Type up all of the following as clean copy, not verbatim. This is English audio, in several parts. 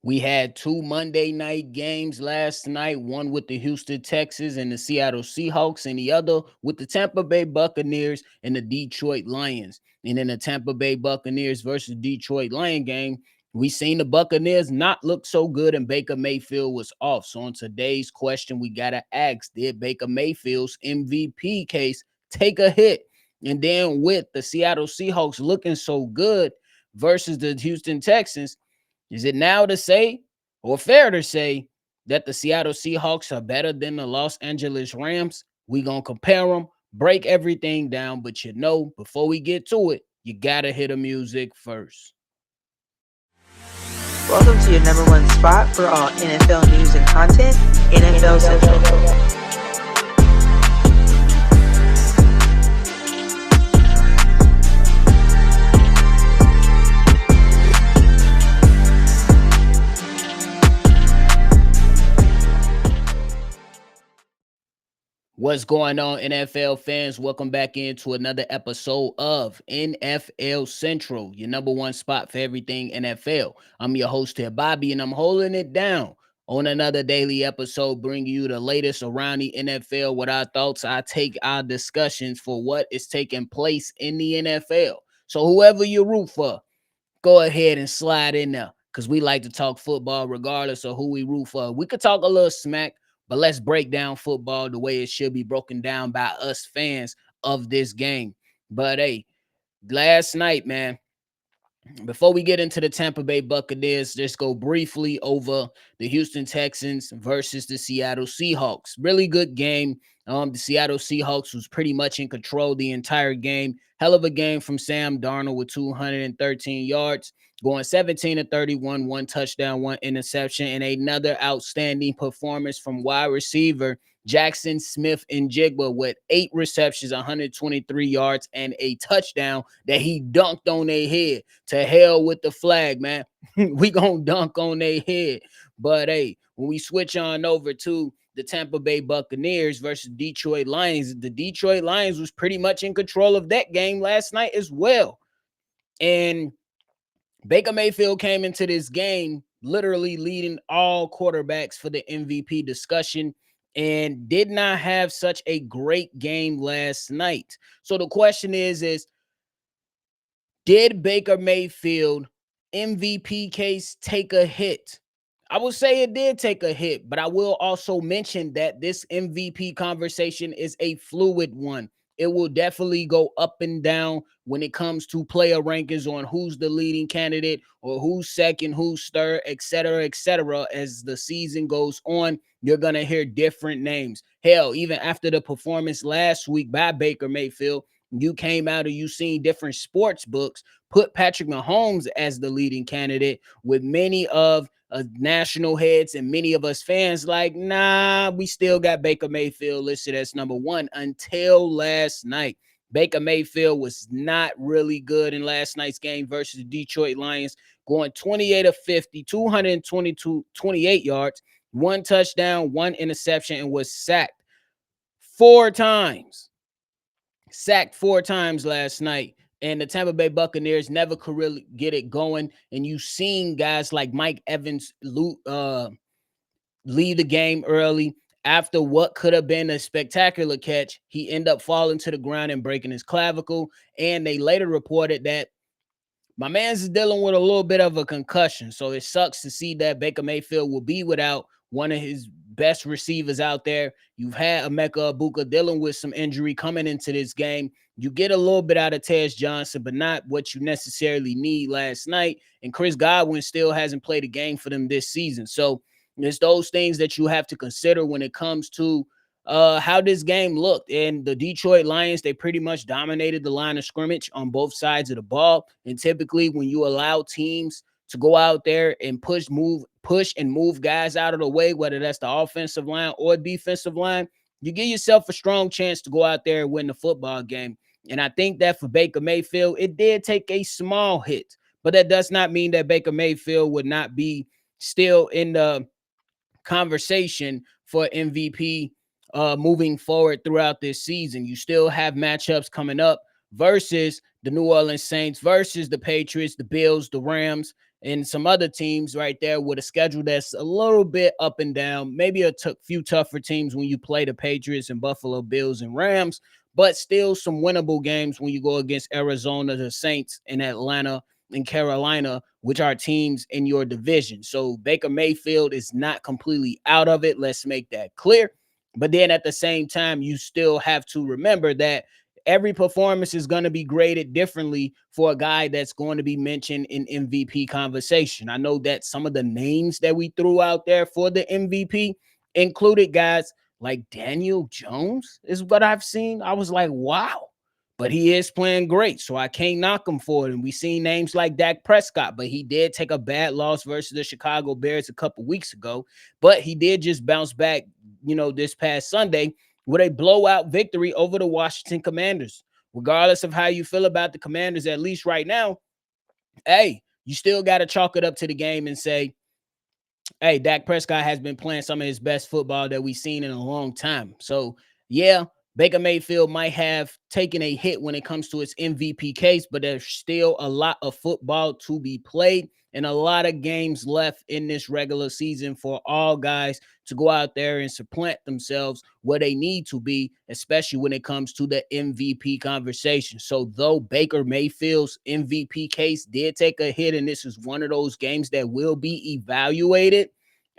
We had two Monday night games last night, one with the Houston Texans and the Seattle Seahawks, and the other with the Tampa Bay Buccaneers and the Detroit Lions. And in the Tampa Bay Buccaneers versus Detroit Lion game, we seen the Buccaneers not look so good and Baker Mayfield was off. So on today's question, we got to ask, did Baker Mayfield's MVP case take a hit? And then with the Seattle Seahawks looking so good versus the Houston Texans, is it now to say or fair to say that the Seattle Seahawks are better than the Los Angeles Rams? We gonna compare them, break everything down, but before we get to it, you gotta hit the music first. Welcome to your number one spot for all NFL news and content, NFL Central. What's going on, NFL fans? Welcome back into another episode of NFL Central, your number one spot for everything NFL. I'm your host here, Bobby, and I'm holding it down on another daily episode, bringing you the latest around the NFL with our thoughts, our take, our discussions for what is taking place in the NFL. So whoever you root for, go ahead and slide in there because we like to talk football regardless of who we root for. We could talk a little smack, but let's break down football the way it should be broken down by us fans of this game. But hey, last night, man, before we get into the Tampa Bay Buccaneers, just go briefly over the Houston Texans versus the Seattle Seahawks. Really good game. The Seattle Seahawks was pretty much in control the entire game. Hell of a game from Sam Darnold with 213 yards, going 17 to 31, one touchdown, one interception, and another outstanding performance from wide receiver Jackson Smith and Jigba with 8 receptions, 123 yards, and a touchdown that he dunked on their head. To hell with the flag, man. We gonna dunk on their head. But hey, when we switch on over to the Tampa Bay Buccaneers versus Detroit Lions, the Detroit Lions was pretty much in control of that game last night as well. And Baker Mayfield came into this game literally leading all quarterbacks for the MVP discussion and did not have such a great game last night. So the question is did Baker Mayfield MVP case take a hit? I would say it did take a hit, but I will also mention that this MVP conversation is a fluid one. It will definitely go up and down when it comes to player rankings on who's the leading candidate or who's second, who's third, et cetera, et cetera. As the season goes on, you're going to hear different names. Hell, even after the performance last week by Baker Mayfield, you came out and you seen different sports books put Patrick Mahomes as the leading candidate, with many of national heads and many of us fans like, nah, we still got Baker Mayfield listed as number one until last night. Baker Mayfield was not really good in last night's game versus the Detroit Lions, going 28 of 50, 28 yards, one touchdown, one interception, and was sacked 4 times. Sacked 4 times last night. And the Tampa Bay Buccaneers never could really get it going. And you've seen guys like Mike Evans leave the game early after what could have been a spectacular catch. He ended up falling to the ground and breaking his clavicle. And they later reported that my man's is dealing with a little bit of a concussion. So it sucks to see that Baker Mayfield will be without one of his best receivers out there. You've had Emeka Egbuka dealing with some injury coming into this game. You get a little bit out of Tez Johnson, but not what you necessarily need last night. And Chris Godwin still hasn't played a game for them this season. So it's those things that you have to consider when it comes to how this game looked. And the Detroit Lions, they pretty much dominated the line of scrimmage on both sides of the ball. And typically when you allow teams to go out there and push and move guys out of the way, whether that's the offensive line or defensive line, you give yourself a strong chance to go out there and win the football game. And I think that for Baker Mayfield, it did take a small hit, but that does not mean that Baker Mayfield would not be still in the conversation for MVP moving forward throughout this season. You still have matchups coming up versus the New Orleans Saints, versus the Patriots, the Bills, the Rams, and some other teams right there with a schedule that's a little bit up and down. Maybe a few tougher teams when you play the Patriots and Buffalo Bills and Rams, but still some winnable games when you go against Arizona, the Saints, and Atlanta and Carolina, which are teams in your division. So Baker Mayfield is not completely out of it. Let's make that clear. But then at the same time, you still have to remember that every performance is going to be graded differently for a guy that's going to be mentioned in MVP conversation. I know that some of the names that we threw out there for the MVP included guys like Daniel Jones, is what I've seen. I was like, wow. But he is playing great, so I can't knock him for it. And we seen names like Dak Prescott, but he did take a bad loss versus the Chicago Bears a couple weeks ago. But he did just bounce back, this past Sunday with a blowout victory over the Washington Commanders. Regardless of how you feel about the Commanders, at least right now, hey, you still got to chalk it up to the game and say, hey, Dak Prescott has been playing some of his best football that we've seen in a long time. So, yeah, Baker Mayfield might have taken a hit when it comes to his MVP case, but there's still a lot of football to be played and a lot of games left in this regular season for all guys to go out there and supplant themselves where they need to be, especially when it comes to the MVP conversation. So, though Baker Mayfield's MVP case did take a hit, and this is one of those games that will be evaluated,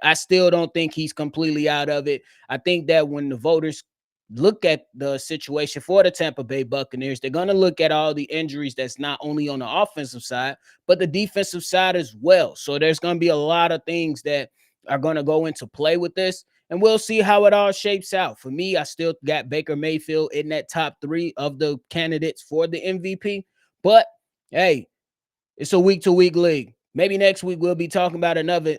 I still don't think he's completely out of it. I think that when the voters look at the situation for the Tampa Bay Buccaneers, they're going to look at all the injuries that's not only on the offensive side, but the defensive side as well. So there's going to be a lot of things that are going to go into play with this, and we'll see how it all shapes out. For me, I still got Baker Mayfield in that top 3 of the candidates for the MVP, but hey, it's a week-to-week league. Maybe next week we'll be talking about another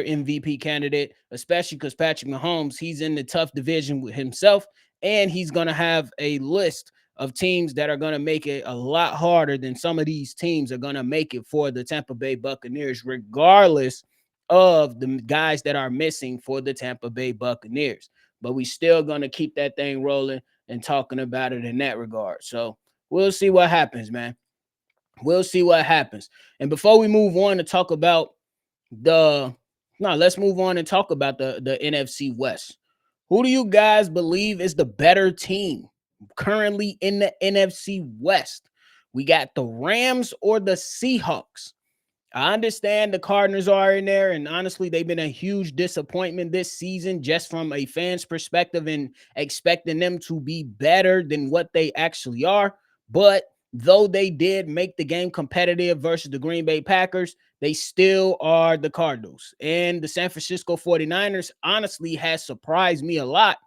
MVP candidate, especially because Patrick Mahomes, he's in the tough division with himself, and he's going to have a list of teams that are going to make it a lot harder than some of these teams are going to make it for the Tampa Bay Buccaneers, regardless of the guys that are missing for the Tampa Bay Buccaneers. But we still going to keep that thing rolling and talking about it in that regard. So we'll see what happens, man. We'll see what happens. And before we move on to talk about the no, let's move on and talk about the NFC West. Who do you guys believe is the better team currently in the NFC West? We got the Rams or the Seahawks? I understand the Cardinals are in there, and honestly, they've been a huge disappointment this season, just from a fan's perspective and expecting them to be better than what they actually are. But though they did make the game competitive versus the Green Bay Packers, they still are the Cardinals. And the San Francisco 49ers honestly has surprised me a lot,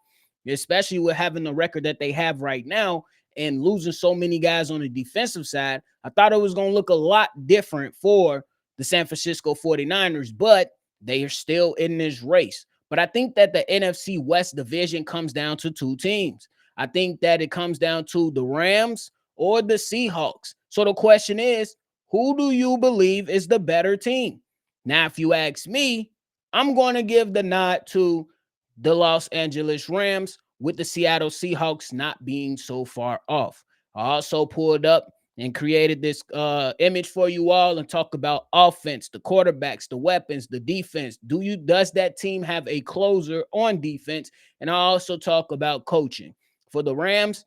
especially with having the record that they have right now and losing so many guys on the defensive side. I thought it was going to look a lot different for the San Francisco 49ers, but they are still in this race. But I think that the NFC West division comes down to 2 teams. I think that it comes down to the Rams or the Seahawks. So the question is, who do you believe is the better team? Now, if you ask me, I'm going to give the nod to the Los Angeles Rams, with the Seattle Seahawks not being so far off. I also pulled up and created this image for you all and talk about offense, the quarterbacks, the weapons, the defense. Does that team have a closer on defense? And I also talk about coaching. For the Rams,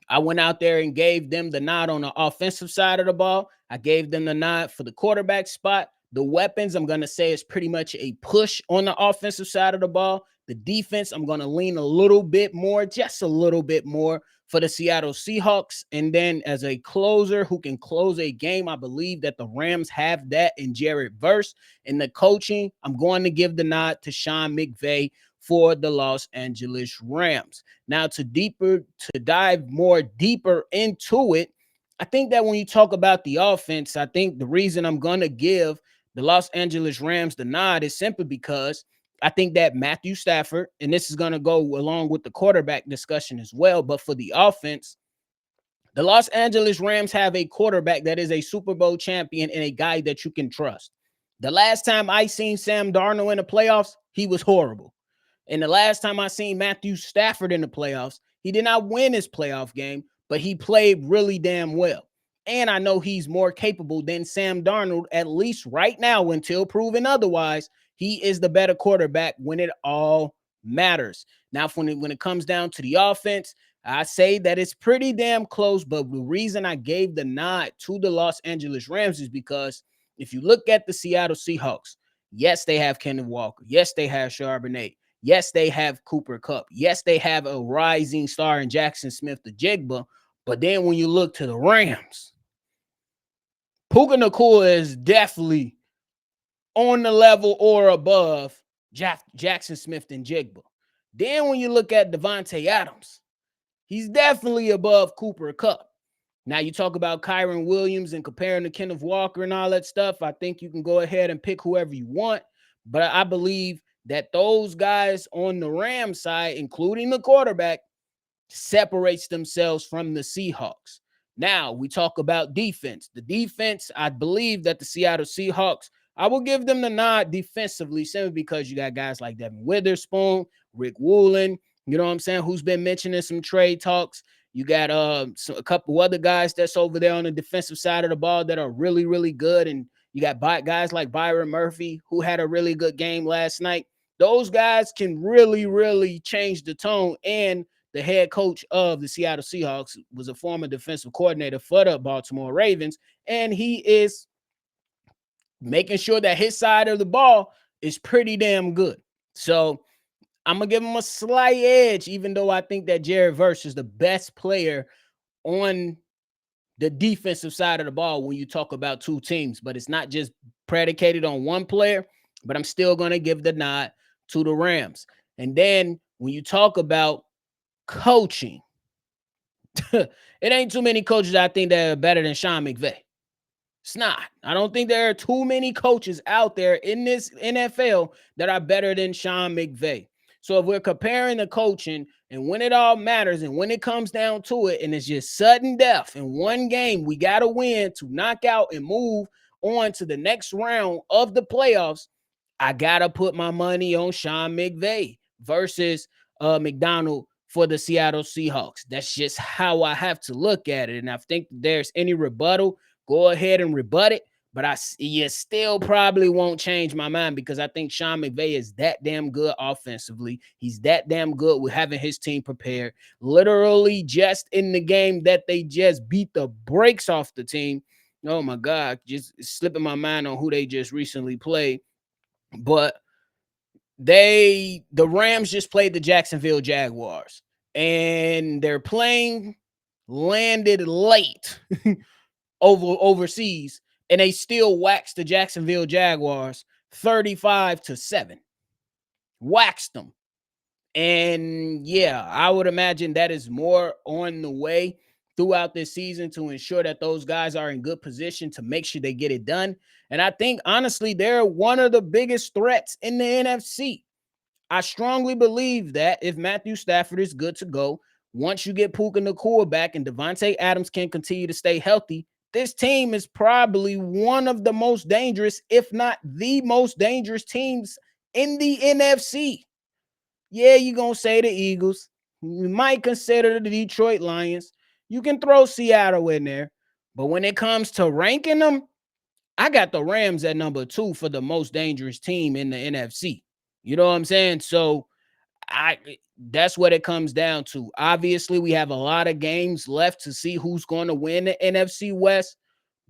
I went out there and gave them the nod on the offensive side of the ball. I gave them the nod for the quarterback spot. The weapons, I'm going to say, is pretty much a push on the offensive side of the ball. The defense, I'm going to lean a little bit more, just a little bit more, for the Seattle Seahawks. And then as a closer who can close a game, I believe that the Rams have that in Jared Verse. In the coaching, I'm going to give the nod to Sean McVay for the Los Angeles Rams. Now, to dive more deeper into it, I think that when you talk about the offense, I think the reason I'm going to give the Los Angeles Rams the nod is simply because I think that Matthew Stafford, and this is going to go along with the quarterback discussion as well, but for the offense, the Los Angeles Rams have a quarterback that is a Super Bowl champion and a guy that you can trust. The last time I seen Sam Darnold in the playoffs, he was horrible. And the last time I seen Matthew Stafford in the playoffs, he did not win his playoff game, but he played really damn well. And I know he's more capable than Sam Darnold, at least right now, until proven otherwise. He is the better quarterback when it all matters. Now, when it comes down to the offense, I say that it's pretty damn close. But the reason I gave the nod to the Los Angeles Rams is because if you look at the Seattle Seahawks, yes, they have Kenneth Walker. Yes, they have Charbonnet. Yes, they have Cooper Kupp. Yes, they have a rising star in Jackson Smith the Jigba. But then when you look to the Rams, Puka Nacua is definitely on the level or above Jackson Smith and Jigba. Then when you look at Devontae Adams, he's definitely above Cooper Kupp. Now you talk about Kyron Williams and comparing to Kenneth Walker and all that stuff. I think you can go ahead and pick whoever you want. But I believe that those guys on the Rams side, including the quarterback, separates themselves from the Seahawks. Now we talk about defense. The defense, I believe that the Seattle Seahawks, I will give them the nod defensively, simply because you got guys like Devin Witherspoon, Rick Woolen, you know what I'm saying, who's been mentioning some trade talks. You got a couple other guys that's over there on the defensive side of the ball that are really, really good. And you got guys like Byron Murphy, who had a really good game last night. Those guys can really, really change the tone. And the head coach of the Seattle Seahawks was a former defensive coordinator for the Baltimore Ravens, and he is making sure that his side of the ball is pretty damn good. So I'm going to give him a slight edge, even though I think that Jared Verse is the best player on the defensive side of the ball when you talk about two teams. But it's not just predicated on one player, but I'm still going to give the nod to the Rams. And then when you talk about coaching, it ain't too many coaches I think that are better than Sean McVay. It's not. I don't think there are too many coaches out there in this NFL that are better than Sean McVay. So if we're comparing the coaching and when it all matters and when it comes down to it and it's just sudden death in one game, we got to win to knock out and move on to the next round of the playoffs, I got to put my money on Sean McVay versus McDonald for the Seattle Seahawks. That's just how I have to look at it. And I think there's any rebuttal, go ahead and rebut it. But you still probably won't change my mind because I think Sean McVay is that damn good offensively. He's that damn good with having his team prepared. Literally just in the game that they just beat the brakes off the team. Oh my God, just slipping my mind on who they just recently played. But the Rams just played the Jacksonville Jaguars, and their plane landed late overseas, and they still waxed the Jacksonville Jaguars 35-7. Waxed them. And yeah, I would imagine that is more on the way throughout this season to ensure that those guys are in good position to make sure they get it done. And I think, honestly, they're one of the biggest threats in the NFC. I strongly believe that if Matthew Stafford is good to go, once you get Puka Nacua back and Devontae Adams can continue to stay healthy, this team is probably one of the most dangerous, if not the most dangerous teams in the NFC. Yeah, you're going to say the Eagles. You might consider the Detroit Lions. You can throw Seattle in there. But when it comes to ranking them, I got the Rams at number 2 for the most dangerous team in the NFC. You know what I'm saying? So that's what it comes down to. Obviously, we have a lot of games left to see who's going to win the NFC West.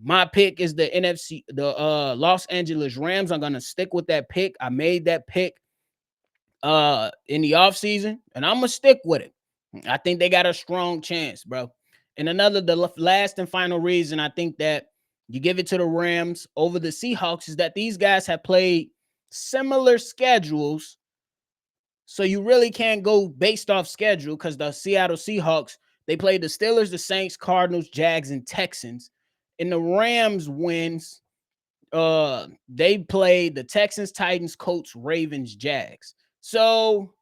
My pick is the Los Angeles Rams. I'm going to stick with that pick. I made that pick in the offseason, and I'm gonna stick with it. I think they got a strong chance, bro. And the last and final reason I think that you give it to the Rams over the Seahawks is that these guys have played similar schedules, so you really can't go based off schedule because the Seattle Seahawks, they played the Steelers, the Saints, Cardinals, Jags, and Texans. And the Rams wins, they played the Texans, Titans, Colts, Ravens, Jags. So,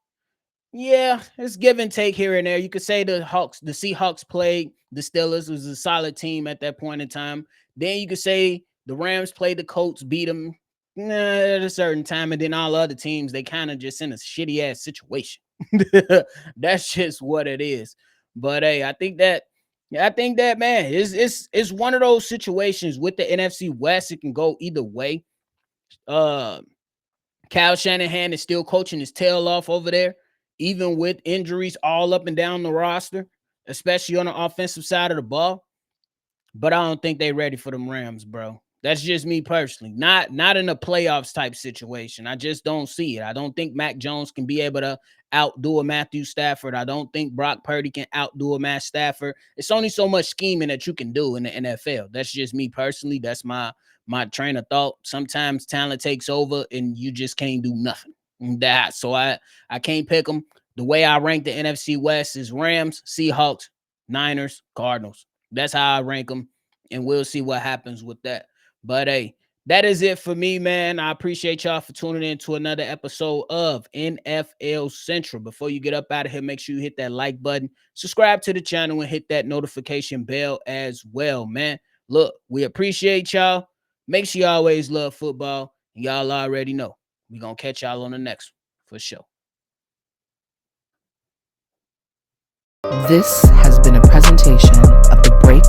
yeah, it's give and take here and there. You could say the Seahawks played the Steelers, was a solid team at that point in time. Then you could say the Rams played the Colts, beat them at a certain time, and then all other teams, they kind of just in a shitty ass situation. That's just what it is. But hey, I think that Yeah, I think that, man, it's one of those situations with the NFC West. It can go either way. Uh, Kyle Shanahan is still coaching his tail off over there, even with injuries all up and down the roster, especially on the offensive side of the ball. But I don't think they ready for them Rams, bro. That's just me personally. Not in a playoffs type situation. I just don't see it. I don't think Mac Jones can be able to outdo a Matthew Stafford. I don't think Brock Purdy can outdo a Matt Stafford. It's only so much scheming that you can do in the NFL. That's just me personally. That's my train of thought. Sometimes talent takes over and you just can't do nothing. So I can't pick them. The way I rank the NFC West is Rams, Seahawks, Niners, Cardinals. That's how I rank them, and we'll see what happens with that. But hey, that is it for me, man. I appreciate y'all for tuning in to another episode of NFL Central. Before you get up out of here, make sure you hit that like button, subscribe to the channel, and hit that notification bell as well, man. Look, we appreciate y'all. Make sure you always love football. Y'all already know. We're going to catch y'all on the next one for sure. This has been a presentation of the Break